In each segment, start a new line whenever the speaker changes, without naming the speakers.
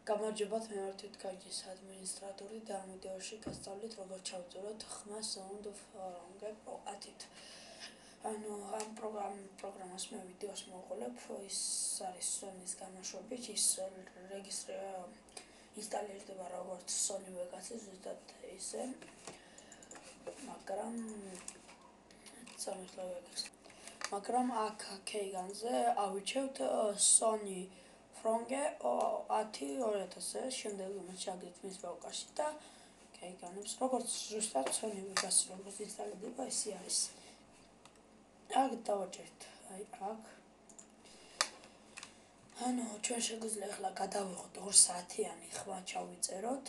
გამარჯობათ, მე ვარ თვითგაჯის ადმინისტრატორი და ამ ვიდეოში გასწავლით როგორ ჩავწეროთ ხმა sound from-ზე Pro-10-ით. ამ პროგრამას მე ვიდეოს მოვყოლებ, ის არის Sony-ს გამოშვებით, ის ინსტალირდება როგორც Sony Vegas-ი, ზუსტად ისე, მაგრამ აქ Keygan-ზე ავირჩევთ Sony From-ზე 10-2000, შემდეგ იმას ჩაგდით მის ბავკაში და Keygan-ებს, როგორც ზუსტად Sony Vegas-ი როგორც ინსტალირდება, ისე არის. აქ დავაჭერთ, აქ. ჩვენ შეგვიძლია ახლა გადავიღოთ 2 საათიანი ხმა ჩავიწეროთ.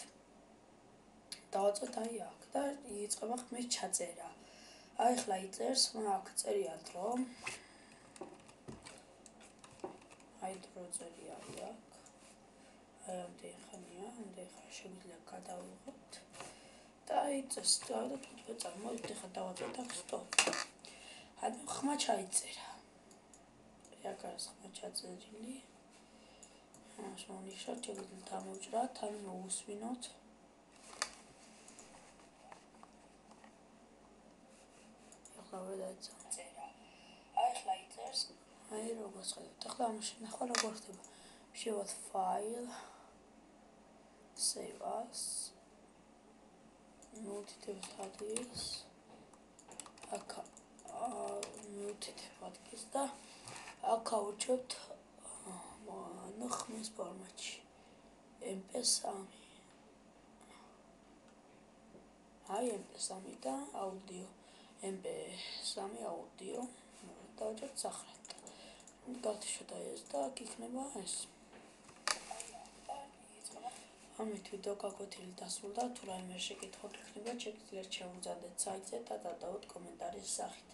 დავაწყოთ აქ და იწყება ხმის ჩაწერა. ახლა იწერს ხმა აქ წერიათ რომ დრო წერია აქ. ამდენი ხანია, შეგვიძლია გადავიღოთ და იწერს და 15 წამოვიდეთ, ახლა დავაწყოთ აქ stop. ხმა ჩაიწერა. აქ არის ხმა ჩაწერილი. ამას მოვნიშნოთ, შეგვიძლია დამოვჭრათ, მოვუსმინოთ. ახლა ვერ დაიწერა. ახლა იწერს. როგორც ხედავთ, ახლა ამაში ნახვა როგორ ხდება. შევად file, save as, მოვთითებთ ადგილს. აქ მოვთითებთ ადგილს და აქ ავუჩვევთ ხმის ფორმატში. MP3. MP3 და აუდიო. MP3 აუდიო. დავაჭერთ სამხრეთ. გავთიშოთ ეს და აქ იქნება ეს. ამით ვიდეო გაკვეთილი დასრულდა. თუ რაიმე შეკითხვა გქონდათ, შეგიძლიათ შევუძადეთ საიტზე და დადაოთ კომენტარის სახით.